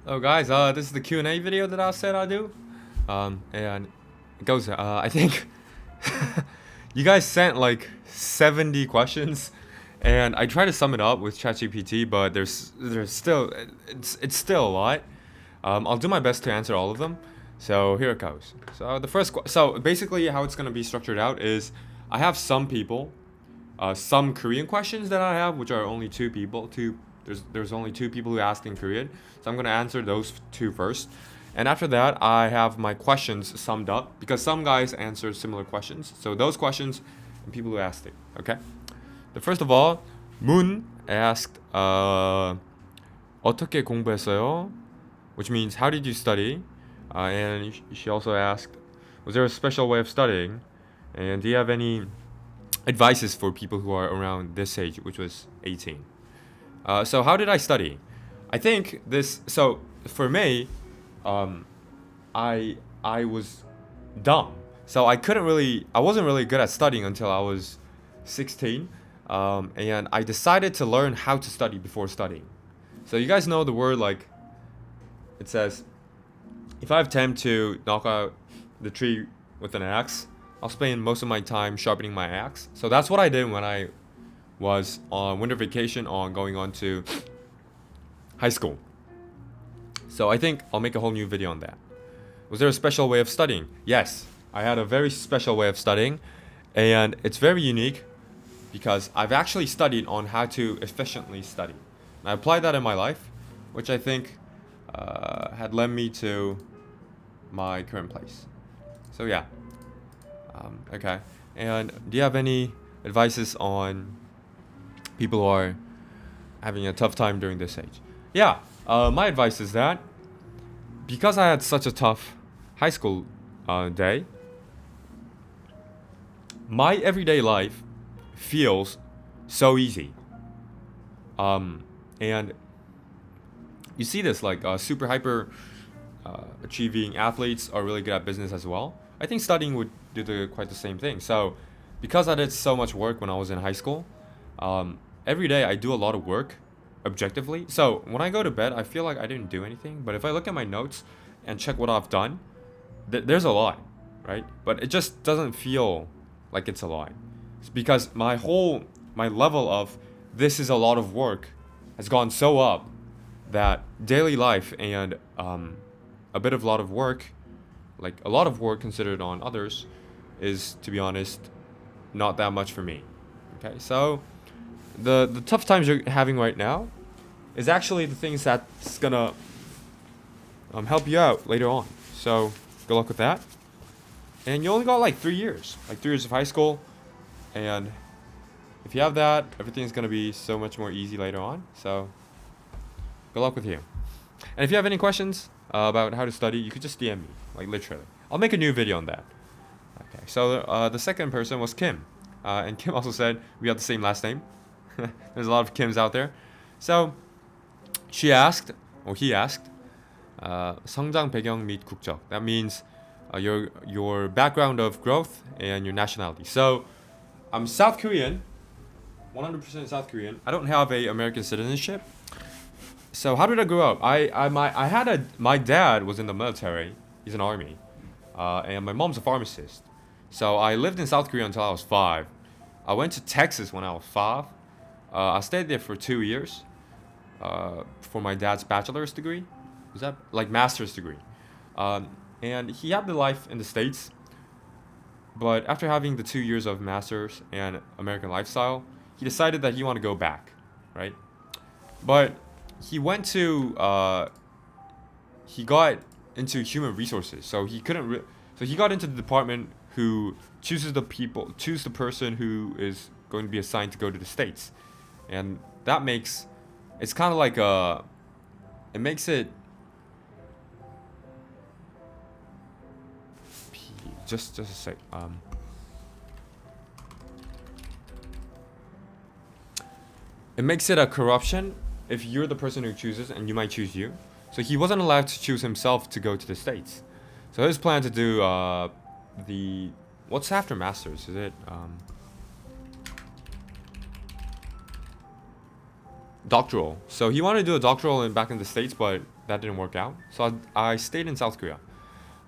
Hello guys, this is the Q&A video that I said I'd do. And it goes, I think you guys sent like 70 questions and I tried to sum it up with ChatGPT, but there's still, it's still a lot. I'll do my best to answer all of them. So here it goes. So so basically how it's going to be structured out is I have some people, some Korean questions that I have, which are only two people, there's only two people who ask in Korean. So I'm going to answer those two first. And after that, I have my questions summed up because some guys answer similar questions. So those questions and people who asked it, okay? The first of all, Moon asked, 어떻게 공부했어요? Which means, how did you study? And she also asked, was there a special way of studying? And do you have any advices for people who are around this age, which was 18? So how did I study? I think so for me, I was dumb. So I wasn't really good at studying until I was 16. And I decided to learn how to study before studying. So you guys know the word, like, it says, if I have time to knock out the tree with an axe, I'll spend most of my time sharpening my axe. So that's what I did when I was on winter vacation going on to high school. So I think I'll make a whole new video on that. Was there a special way of studying? Yes, I had a very special way of studying, and it's very unique because I've actually studied on how to efficiently study. And I applied that in my life, which I think had led me to my current place. So yeah. Okay. And do you have any advices on people who are having a tough time during this age? Yeah, my advice is that because I had such a tough high school day, my everyday life feels so easy. And you see this, like super hyper achieving athletes are really good at business as well. I think studying would do quite the same thing. So because I did so much work when I was in high school, every day I do a lot of work objectively. So when I go to bed, I feel like I didn't do anything. But if I look at my notes and check what I've done, there's a lot, right? But it just doesn't feel like it's a lot. It's because my level of this is a lot of work has gone so up that daily life and a lot of work, like a lot of work considered on others, is, to be honest, not that much for me. Okay, so the tough times you're having right now is actually the things that's gonna help you out later on. So good luck with that. And you only got like 3 years, of high school, and if you have that, everything's gonna be so much more easy later on. So good luck with you. And if you have any questions about how to study, you could just DM me, like literally. I'll make a new video on that. Okay, so the second person was Kim. And Kim also said we have the same last name. There's a lot of Kims out there. So he asked, 성장 배경 및 국적. That means your background of growth and your nationality. So I'm South Korean, 100% South Korean. I don't have a American citizenship. So how did I grow up? My dad was in the military. He's in army, and my mom's a pharmacist. So I lived in South Korea until I was 5. I went to Texas when I was 5. I stayed there for 2 years for my dad's bachelor's degree. Was that like master's degree? And he had the life in the States, but after having the 2 years of master's and American lifestyle, he decided that he wanted to go back, right? But he went to he got into human resources, so he couldn't. So he got into the department who choose the person who is going to be assigned to go to the States, and that makes it's kind of like it makes it just a sec. It makes it a corruption if you're the person who chooses, and you might choose you. So he wasn't allowed to choose himself to go to the States. So his plan to do what's after masters? Is it doctoral? So he wanted to do a doctoral back in the States, but that didn't work out. So I stayed in South Korea.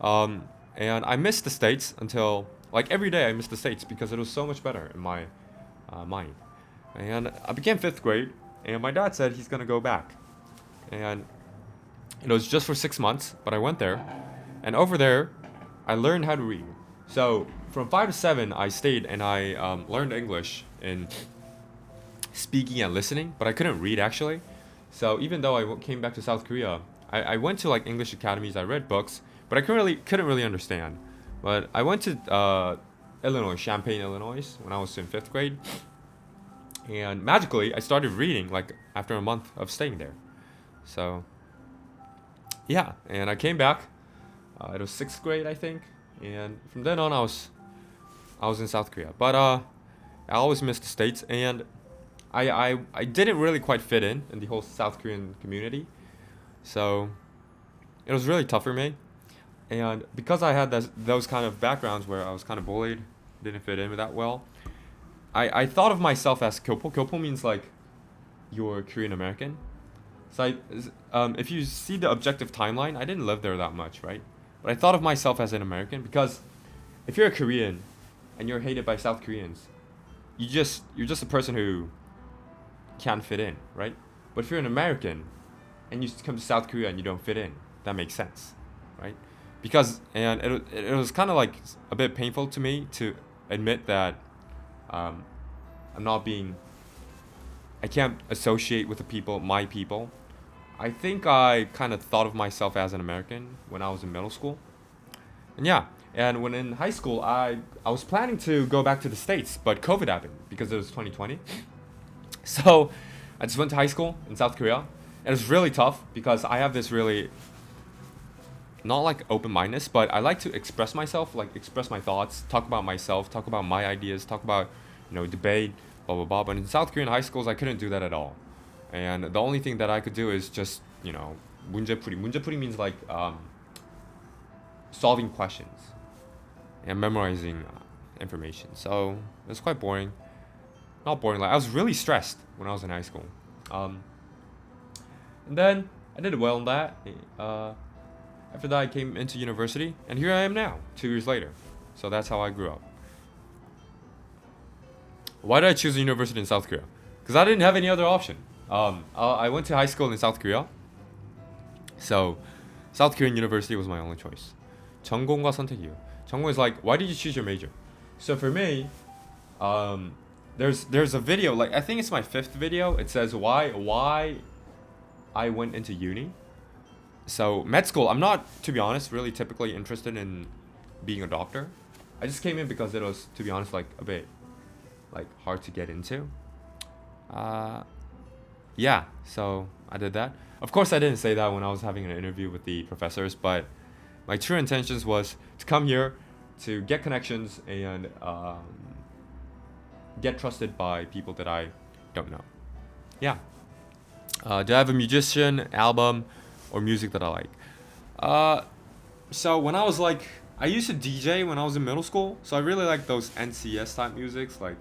And I missed the States until, like, every day I missed the States because it was so much better in my mind. And I began fifth grade, and my dad said he's gonna go back. And it was just for 6 months, but I went there. And over there, I learned how to read. So from 5 to 7, I stayed and I learned English in speaking and listening, but I couldn't read actually. So even though I came back to South Korea, I went to like English academies, I read books, but I couldn't really understand. But I went to Illinois, Champaign, Illinois, when I was in fifth grade, and magically I started reading like after a month of staying there. So yeah, and I came back. It was sixth grade, I think, and from then on I was in South Korea. But I always missed the States, and I didn't really quite fit in the whole South Korean community. So it was really tough for me. And because I had those kind of backgrounds where I was kind of bullied, didn't fit in that well, I thought of myself as Kyopo. Kyopo means like you're Korean American. So if you see the objective timeline, I didn't live there that much, right? But I thought of myself as an American because if you're a Korean and you're hated by South Koreans, you're just a person who can't fit in, right? But if you're an American and you come to South Korea and you don't fit in, that makes sense, right? Because and it was kind of like a bit painful to me to admit that I can't associate with the people, my people. I think I kind of thought of myself as an American when I was in middle school. And yeah, and when in high school, I was planning to go back to the States, but COVID happened because it was 2020. So I just went to high school in South Korea. And it was really tough because I have this really, not like open-mindedness, but I like to express myself, like express my thoughts, talk about myself, talk about my ideas, talk about, debate, blah, blah, blah. But in South Korean high schools, I couldn't do that at all. And the only thing that I could do is just, 문제풀이. 문제풀이 means like solving questions and memorizing information. So it was quite boring. Not boring, like I was really stressed when I was in high school. And then I did well in that. After that, I came into university, and here I am now, 2 years later. So that's how I grew up. Why did I choose a university in South Korea? Because I didn't have any other option. I went to high school in South Korea. So South Korean University was my only choice. 전공과 선택 이유. 전공 is like, why did you choose your major? So for me, there's a video, like I think it's my 5th video. It says why I went into uni. So med school, I'm not, to be honest, really typically interested in being a doctor. I just came in because it was, to be honest, like a bit like hard to get into. Yeah, so I did that. Of course, I didn't say that when I was having an interview with the professors, but my true intentions was to come here to get connections and get trusted by people that I don't know. Yeah. Do I have a musician, album, or music that I like? So when I was like, I used to DJ when I was in middle school, so I really like those NCS type musics, like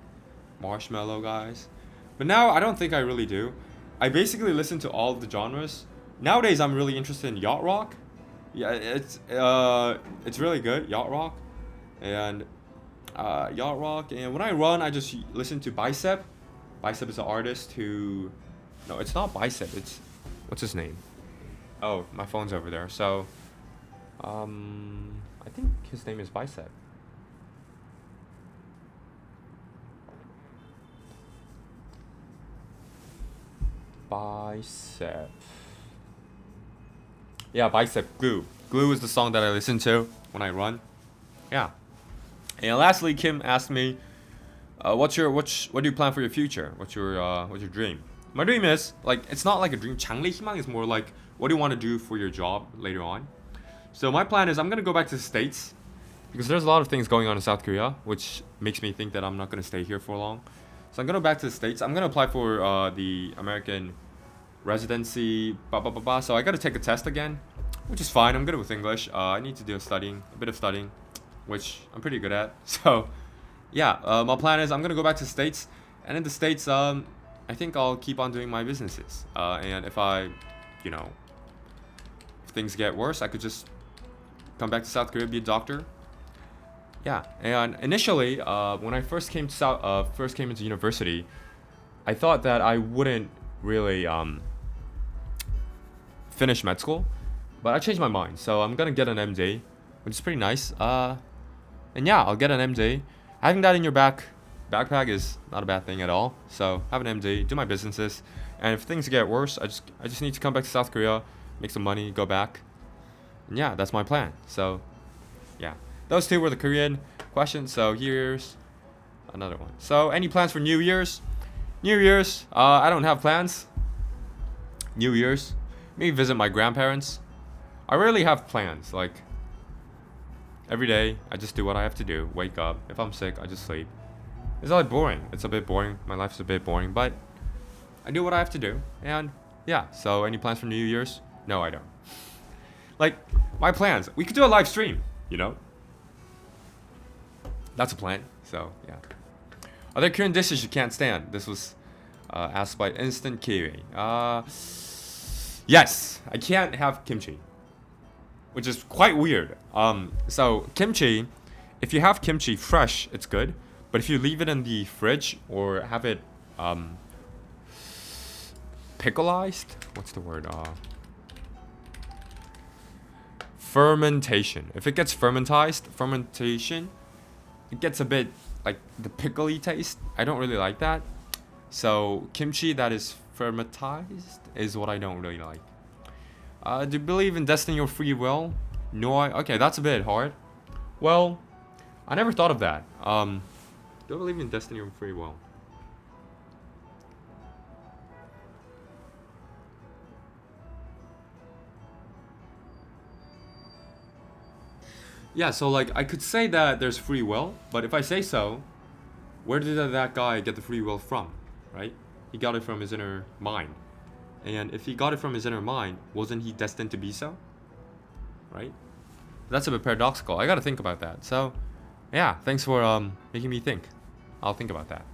Marshmello guys. But now I don't think I really do. I basically listen to all of the genres. Nowadays I'm really interested in yacht rock. Yeah, it's really good, yacht rock. And yacht rock. And when I run, I just listen to Bicep. Bicep is an artist who, no, it's not Bicep. It's, what's his name? Oh, my phone's over there. So, I think his name is Bicep. Bicep. Yeah, Bicep. Glue. Glue is the song that I listen to when I run. Yeah. And lastly, Kim asked me, what do you plan for your future? What's your dream? My dream is, like, it's not like a dream. 장래 희망 is more like, what do you want to do for your job later on? So my plan is I'm going to go back to the States because there's a lot of things going on in South Korea, which makes me think that I'm not going to stay here for long. So I'm going to go back to the States. I'm going to apply for the American residency, blah, blah, blah, blah. So I got to take a test again, which is fine. I'm good with English. I need to do a bit of studying, which I'm pretty good at. So yeah, my plan is I'm going to go back to the States. And in the States, I think I'll keep on doing my businesses. And if I, If things get worse, I could just come back to South Korea, be a doctor. Yeah, and initially, when I first came to first came into university, I thought that I wouldn't really finish med school, but I changed my mind. So I'm gonna get an MD, which is pretty nice. And yeah, I'll get an MD. Having that in your backpack is not a bad thing at all. So have an MD, do my businesses, and if things get worse, I just need to come back to South Korea, make some money, go back. And yeah, that's my plan. So yeah, those two were the Korean questions. So here's another one. So any plans for New Year's? New Year's, I don't have plans. New Year's, maybe visit my grandparents. I rarely have plans. Like every day, I just do what I have to do. Wake up. If I'm sick, I just sleep. It's like boring. It's a bit boring. My life's a bit boring, but I do what I have to do. And yeah, so any plans for New Year's? No, I don't. Like my plans, we could do a live stream, you know? That's a plan. So yeah. Are there Korean dishes you can't stand? This was asked by Instant Kiwi. Yes, I can't have kimchi, which is quite weird. So kimchi, if you have kimchi fresh, it's good. But if you leave it in the fridge or have it pickleized, what's the word? Fermentation. If it gets fermentation, it gets a bit like the pickly taste. I don't really like that. So kimchi that is fermentized is what I don't really like. Do you believe in destiny or free will? No, okay, that's a bit hard. Well, I never thought of that. Do I believe in destiny or free will? Yeah, so like I could say that there's free will, but if I say so, where did that guy get the free will from, right? He got it from his inner mind. And if he got it from his inner mind, wasn't he destined to be so? Right? That's a bit paradoxical. I gotta think about that. So, yeah, thanks for making me think. I'll think about that.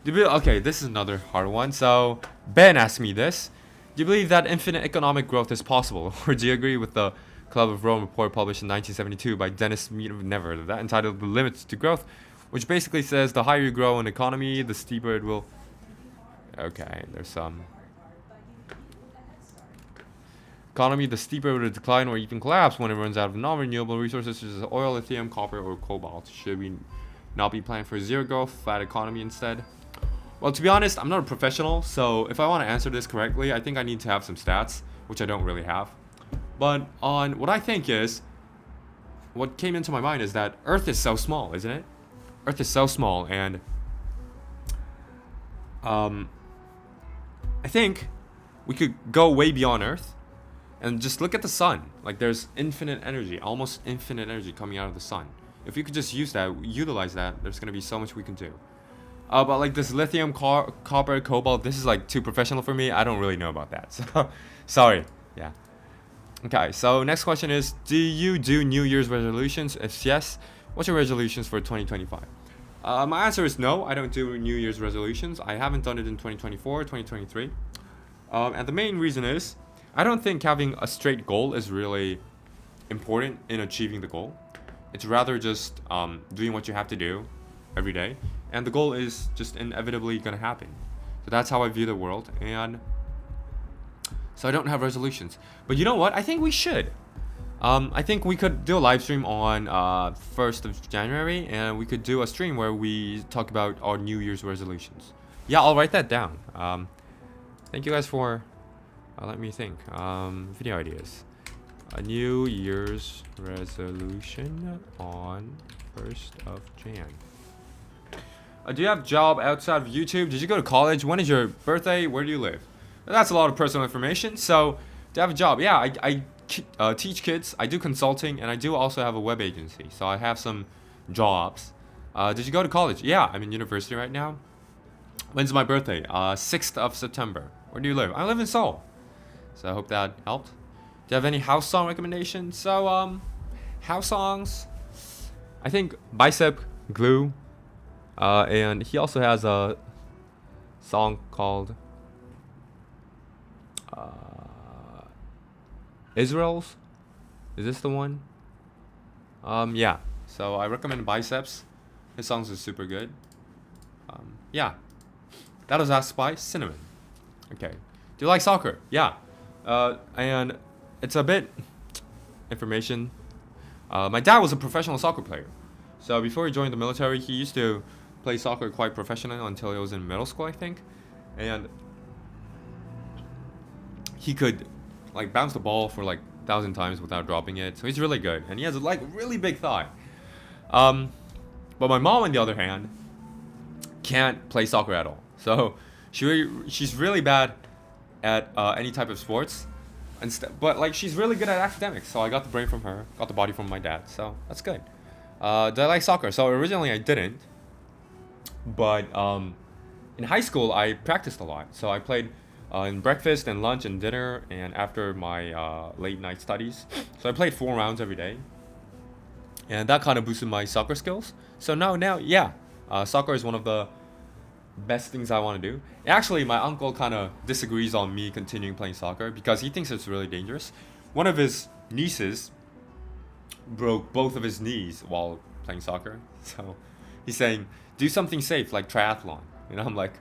Okay, this is another hard one. So, Ben asked me this. Do you believe that infinite economic growth is possible? Or do you agree with the Club of Rome report published in 1972 by Dennis Never, that entitled The Limits to Growth, which basically says the higher you grow in economy, the steeper it will... Okay, there's some... Economy, the steeper it will decline or even collapse when it runs out of non-renewable resources such as oil, lithium, copper, or cobalt. Should we not be planning for zero growth, flat economy instead? Well, to be honest, I'm not a professional, so if I want to answer this correctly, I think I need to have some stats, which I don't really have. But on what I think is, what came into my mind is that Earth is so small, isn't it? Earth is so small, and I think we could go way beyond Earth and just look at the sun. Like there's infinite energy, almost infinite energy coming out of the sun. If we could just use that, utilize that, there's gonna be so much we can do. But like this lithium, copper, cobalt, this is like too professional for me. I don't really know about that. So sorry. Yeah. Okay, so next question is, do you do New Year's resolutions? If yes, what's your resolutions for 2025? My answer is no, I don't do New Year's resolutions. I haven't done it in 2024, 2023. And the main reason is, I don't think having a straight goal is really important in achieving the goal. It's rather just doing what you have to do every day. And the goal is just inevitably going to happen. So that's how I view the world. And so I don't have resolutions. But you know what? I think we should. I think we could do a live stream on 1st of January. And we could do a stream where we talk about our New Year's resolutions. Yeah, I'll write that down. Thank you guys for... let me think. Video ideas. A New Year's resolution on 1st of Jan. Do you have a job outside of YouTube? Did you go to college? When is your birthday? Where do you live? That's a lot of personal information. So, do I have a job? Yeah, I teach kids. I do consulting, and I do also have a web agency. So I have some jobs. Did you go to college? Yeah, I'm in university right now. When's my birthday? 6th of September. Where do you live? I live in Seoul. So I hope that helped. Do you have any house song recommendations? So, house songs. I think Bicep Glue. And he also has a song called Israel's. Is this the one? Yeah. So I recommend Biceps. His songs are super good. Yeah. That was asked by Cinnamon. Okay. Do you like soccer? Yeah. And it's a bit information. My dad was a professional soccer player. So before he joined the military, he used to play soccer quite professionally until he was in middle school, I think. And he could like bounce the ball for like 1,000 times without dropping it. So he's really good. And he has like really big thigh. But my mom, on the other hand, can't play soccer at all. So she's really bad at any type of sports. But like she's really good at academics. So I got the brain from her, got the body from my dad. So that's good. Do I like soccer? So originally I didn't. But in high school I practiced a lot. So I played in breakfast and lunch and dinner and after my late night studies. So I played 4 rounds every day. And that kind of boosted my soccer skills. So now, yeah, soccer is one of the best things I want to do. Actually, my uncle kind of disagrees on me continuing playing soccer because he thinks it's really dangerous. One of his nieces broke both of his knees while playing soccer. So he's saying, do something safe like triathlon. And I'm like,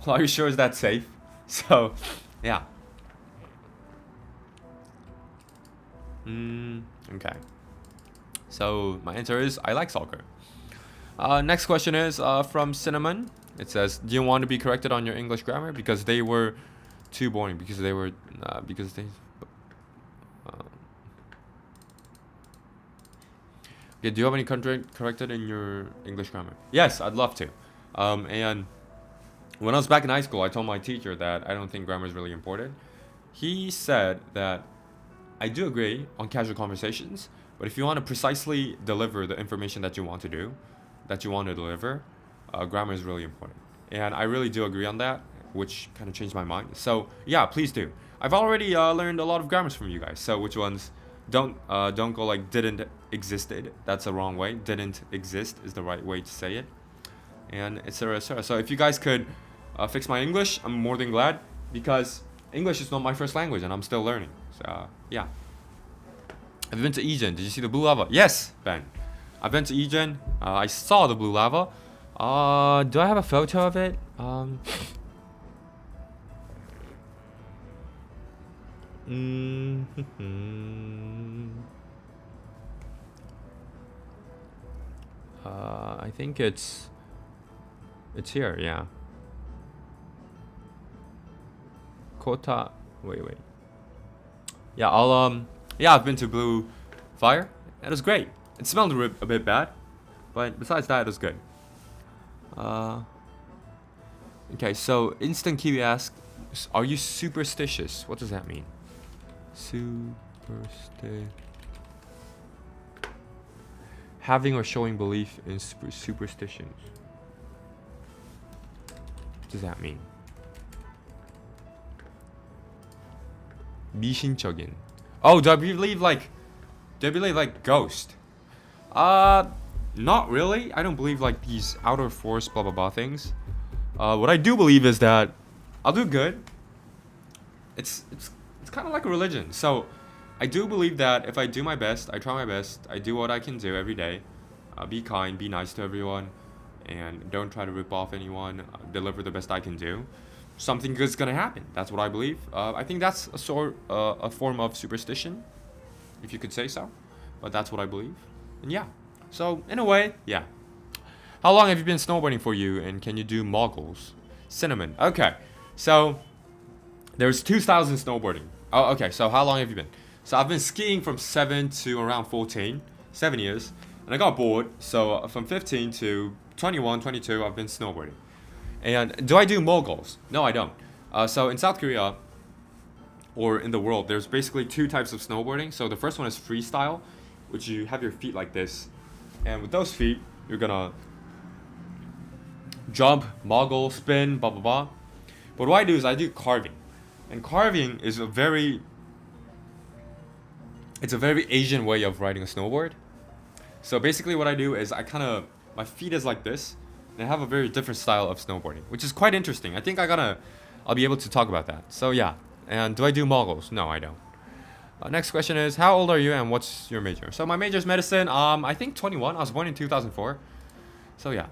well, are you sure is that safe? So, yeah. Okay. So my answer is I like soccer. Next question is from Cinnamon. It says, do you want to be corrected on your English grammar because they were too boring? Because they were okay, do you have any corrected in your English grammar? Yes, I'd love to. And when I was back in high school, I told my teacher that I don't think grammar is really important. He said that I do agree on casual conversations, but if you want to precisely deliver the information that you want to deliver, grammar is really important. And I really do agree on that, which kind of changed my mind. So yeah, please do. I've already learned a lot of grammars from you guys. So which ones don't go like didn't existed. That's the wrong way. Didn't exist is the right way to say it. And etc. etc. So if you guys could fix my English, I'm more than glad because English is not my first language and I'm still learning. So yeah. Have you been to Eugene? Did you see the blue lava? Yes, Ben. I've been to Eugene. I saw the blue lava. Do I have a photo of it? I think it's here. Yeah. Kota. Wait. Yeah, yeah, I've been to Blue Fire. It was great. It smelled a bit bad, but besides that, it was good. Okay, so Instant Kiwi asks, are you superstitious? What does that mean? Having or showing belief in superstitions. What does that mean? 미신적인. Oh, do I believe like ghost? Not really. I don't believe like these outer force blah blah blah things. What I do believe is that I'll do good. It's kind of like a religion. So I do believe that if I do my best, I try my best, I do what I can do every day. Be kind, be nice to everyone, and don't try to rip off anyone. Deliver the best I can do. Something good's gonna happen. That's what I believe. I think that's a form of superstition, if you could say so. But that's what I believe. And yeah. So in a way, yeah. How long have you been snowboarding for you, and can you do moguls? Cinnamon. Okay. So there's 2 styles in snowboarding. Oh, okay. So how long have you been? So I've been skiing from 7 to around 14, 7 years, and I got bored. So from 15 to 21, 22, I've been snowboarding. And do I do moguls? No, I don't. So in South Korea, or in the world, there's basically 2 types of snowboarding. So the first one is freestyle, which you have your feet like this. And with those feet, you're gonna jump, mogul, spin, blah, blah, blah. But what I do is I do carving. And carving is a very Asian way of riding a snowboard. So basically what I do is my feet is like this. And I have a very different style of snowboarding, which is quite interesting. I think I'll be able to talk about that. So yeah. And do I do moguls? No, I don't. Next question is, how old are you and what's your major? So my major is medicine. I think 21. I was born in 2004. So yeah.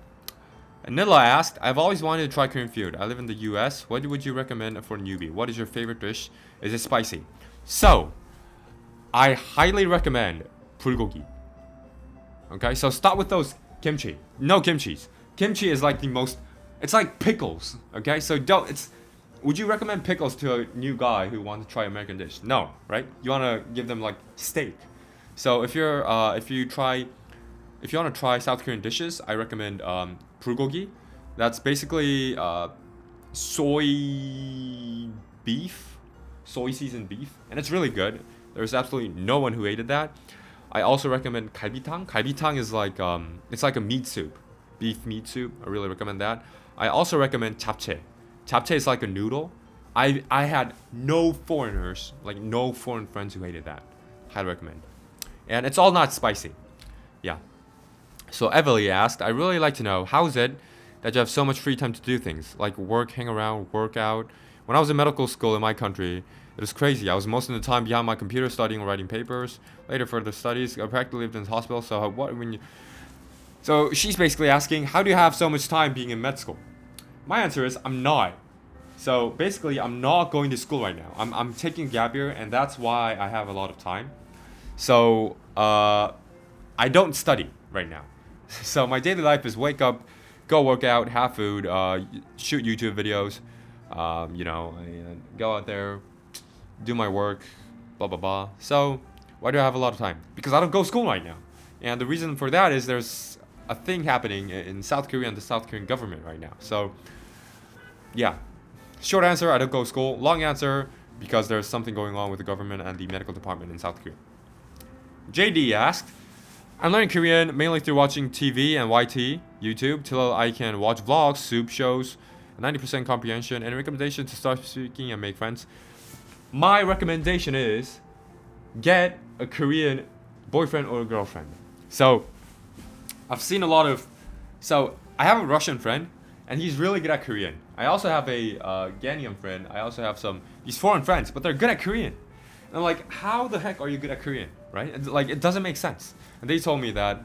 And Nilla asked, I've always wanted to try Korean food. I live in the US. What would you recommend for a newbie? What is your favorite dish? Is it spicy? So, I highly recommend bulgogi. Okay, so start with those kimchi. No kimchis. Kimchi is like the most, it's like pickles. Okay, so would you recommend pickles to a new guy who wants to try American dish? No, right? You want to give them like steak. So if you want to try South Korean dishes, I recommend bulgogi. That's basically soy seasoned beef, and it's really good. There's absolutely no one who hated that. I also recommend galbitang. Galbitang is like it's like a meat soup, beef meat soup. I really recommend that. I also recommend japchae. Japchae is like a noodle. I had no foreign friends who hated that. Highly recommend. And it's all not spicy. Yeah. So Evely asked, I really like to know, how is it that you have so much free time to do things like work, hang around, work out? When I was in medical school in my country, it was crazy. I was most of the time behind my computer studying or writing papers. Later further studies, I practically lived in the hospital. So she's basically asking, how do you have so much time being in med school? My answer is, I'm not. So basically, I'm not going to school right now. I'm taking a gap year, and that's why I have a lot of time. So I don't study right now. So my daily life is wake up, go work out, have food, shoot YouTube videos, go out there, do my work, blah blah blah. So why do I have a lot of time? Because I don't go to school right now. And the reason for that is there's a thing happening in South Korea and the South Korean government right now. So yeah, short answer, I don't go to school. Long answer, because there's something going on with the government and the medical department in South Korea. JD asked, I'm learning Korean mainly through watching TV and YT, YouTube, till I can watch vlogs, soup shows, 90% comprehension, and recommendation to start speaking and make friends. My recommendation is get a Korean boyfriend or girlfriend. So I've seen a lot of, so I have a Russian friend and he's really good at Korean. I also have a Ghanaian friend. I also have these foreign friends, but they're good at Korean. And I'm like, how the heck are you good at Korean, right? It's like, it doesn't make sense. And they told me that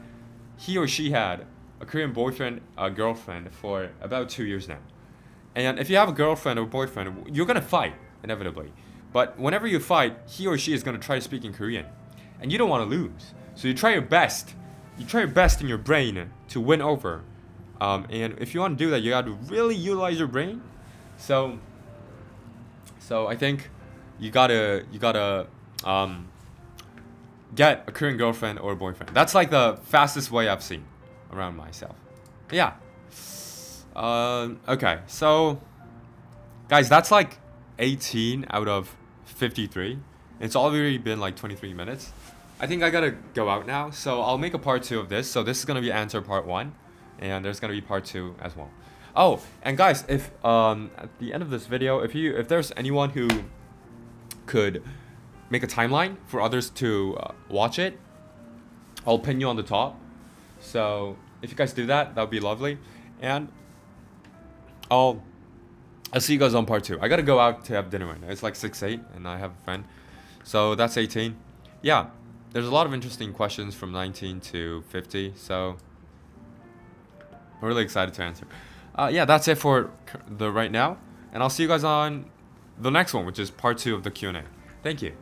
he or she had a Korean boyfriend, girlfriend for about 2 years now. And if you have a girlfriend or boyfriend, you're gonna fight, inevitably. But whenever you fight, he or she is gonna try to speak in Korean. And you don't wanna lose. So you try your best. You try your best in your brain to win over. And if you wanna do that, you gotta really utilize your brain. So I think you gotta get a Korean girlfriend or boyfriend. That's like the fastest way I've seen around myself. Yeah. Okay, so guys, that's like 18 out of 53. It's already been like 23 minutes. I think I gotta go out now, so I'll make a part 2 of this. So this is gonna be answer part 1, and there's gonna be part 2 as well. Oh, and guys, if at the end of this video, if there's anyone who could make a timeline for others to watch it, I'll pin you on the top. So if you guys do that, that would be lovely. And I'll see you guys on part 2. I gotta go out to have dinner right now. It's like 6-8, and I have a friend. So that's 18. Yeah, there's a lot of interesting questions from 19 to 50. So I'm really excited to answer. Yeah, that's it for the right now. And I'll see you guys on the next one, which is part 2 of the Q&A. Thank you.